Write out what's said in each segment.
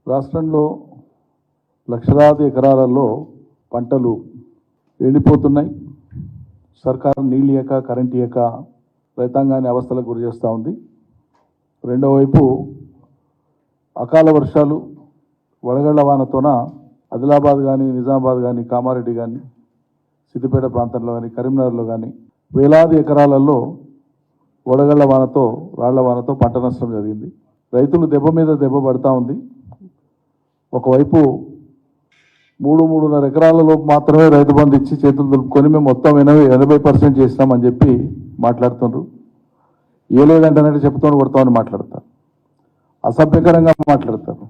రాష్ట్రంలో లక్షలాది ఎకరాలలో పంటలు ఎండిపోతున్నాయి. సర్కారు నీళ్ళు ఇయ్యక కరెంట్ ఇయ్యక రైతాంగాన్ని అవస్థలకు గురి చేస్తూ ఉంది. రెండో వైపు అకాల వర్షాలు వడగళ్ల వానతోన ఆదిలాబాద్ కానీ నిజామాబాద్ కానీ కామారెడ్డి కానీ సిద్దిపేట ప్రాంతంలో కానీ కరీంనగర్లో కానీ వేలాది ఎకరాలలో వడగళ్ల వానతో రాళ్ల వానతో పంట నష్టం జరిగింది. రైతులు దెబ్బ మీద దెబ్బ పడతా ఉంది. ఒకవైపు 3-3.5 ఎకరాలలోపు మాత్రమే రైతు బంధు ఇచ్చి చేతులు దులుపుకొని మేము మొత్తం 80% చేస్తామని చెప్పి మాట్లాడుతున్నారు. ఏ లేదంటే చెప్తాను కొడతామని మాట్లాడతారు. అసభ్యకరంగా మాట్లాడతారు.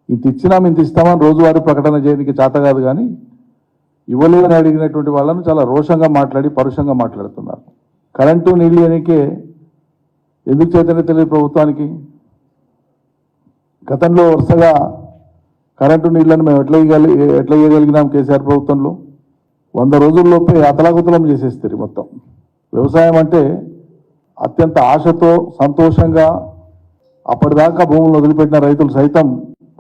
ఇంత ఇచ్చినాం ఇంత ఇస్తామని రోజువారీ ప్రకటన చేయడానికి చేత కాదు, కానీ ఇవ్వలేదని అడిగినటువంటి వాళ్ళను చాలా రోషంగా మాట్లాడి పరుషంగా మాట్లాడుతున్నారు. కరెంటు నీళ్ళు అనేకే ఎందుకు చేతనే తెలియదు ప్రభుత్వానికి. గతంలో వరుసగా కరెంటు నీళ్లను మేము ఎట్లా ఇవ్వగలిగినాం కేసీఆర్ ప్రభుత్వంలో 100 రోజుల్లోపే అతలాకుతలం చేసేస్తారు మొత్తం. వ్యవసాయం అంటే అత్యంత ఆశతో సంతోషంగా అప్పటిదాకా భూములను వదిలిపెట్టిన రైతులు సైతం,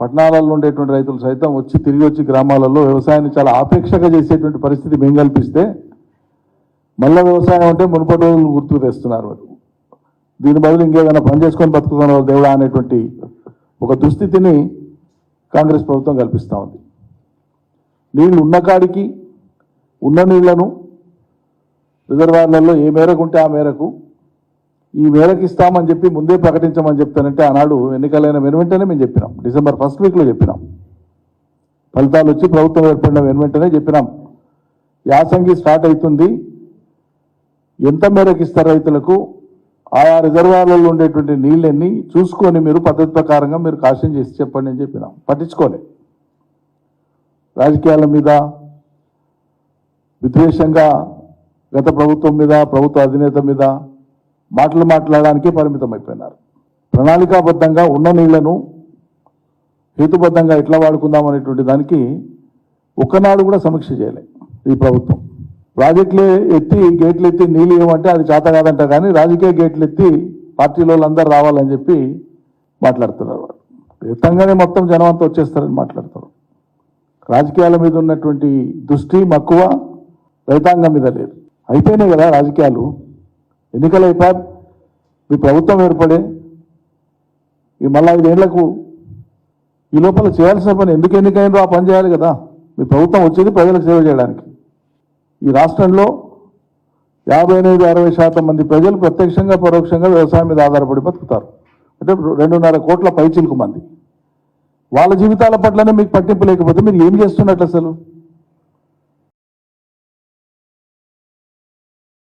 పట్టణాలలో ఉండేటువంటి రైతులు సైతం తిరిగి వచ్చి గ్రామాలలో వ్యవసాయాన్ని చాలా ఆపేక్షగా చేసేటువంటి పరిస్థితి మేము కల్పిస్తే మళ్ళీ వ్యవసాయం అంటే మునుపటి రోజులు గుర్తుకు తెస్తున్నారు. దీని బదులు ఇంకేదైనా పని చేసుకొని బతుకుతున్నారు దేవుడా అనేటువంటి ఒక దుస్థితిని కాంగ్రెస్ ప్రభుత్వం కల్పిస్తూ ఉంది. నీళ్లు ఉన్న కాడికి ఉన్న నీళ్లను రిజర్వాయర్లలో ఏ మేరకు ఉంటే ఆ మేరకు ఈ మేరకు ఇస్తామని చెప్పి ముందే ప్రకటించమని చెప్తానంటే ఆనాడు ఎన్నికలైన వెనువెంటనే మేము చెప్పినాం. డిసెంబర్ 1st వీక్లో చెప్పినాం. ఫలితాలు వచ్చి ప్రభుత్వం ఏర్పడిన వెనువెంటనే చెప్పినాం. యాసంగి స్టార్ట్ అవుతుంది, ఎంత మేరకు ఇస్తారు రైతులకు, ఆయా రిజర్వాయర్లలో ఉండేటువంటి నీళ్ళన్నీ చూసుకొని మీరు పద్ధతి ప్రకారంగా మీరు కాషన్ చేసి చెప్పండి అని చెప్పినాం. పట్టించుకోలే. రాజకీయాల మీద విద్వేషంగా గత ప్రభుత్వం మీద ప్రభుత్వ అధినేత మీద మాట్లాడడానికే పరిమితం అయిపోయినారు. ప్రణాళికాబద్ధంగా ఉన్న నీళ్లను హేతుబద్ధంగా ఎట్లా వాడుకుందాం అనేటువంటి దానికి ఒక్కనాడు కూడా సమీక్ష చేయలే ఈ ప్రభుత్వం. ప్రాజెక్టులే ఎత్తి గేట్లు ఎత్తి నీళ్ళు ఇవ్వమంటే అది చేత కాదంట, కానీ రాజకీయ గేట్లు ఎత్తి పార్టీలో అందరూ రావాలని చెప్పి మాట్లాడుతున్నారు. వాళ్ళు ఎత్తంగానే మొత్తం జనం అంతా వచ్చేస్తారని మాట్లాడతారు. రాజకీయాల మీద ఉన్నటువంటి దృష్టి మక్కువ రైతాంగం మీద లేదు. అయిపోయినాయి కదా రాజకీయాలు, ఎన్నికలు అయిపోయి మీ ప్రభుత్వం ఏర్పడే ఈ మళ్ళీ 5 ఏళ్లకు ఈ లోపల చేయాల్సిన పని ఎందుకు ఎన్నికైనో ఆ పని చేయాలి కదా. మీ ప్రభుత్వం వచ్చేది ప్రజలకు సేవ చేయడానికి. ఈ రాష్ట్రంలో 55-60% మంది ప్రజలు ప్రత్యక్షంగా పరోక్షంగా వ్యవసాయం మీద ఆధారపడి బతుకుతారు. అంటే 2.5 కోట్ల పైచిలుకు మంది. వాళ్ళ జీవితాల పట్లనే మీకు పట్టింపు లేకపోతే మీరు ఏం చేస్తున్నట్లు అసలు?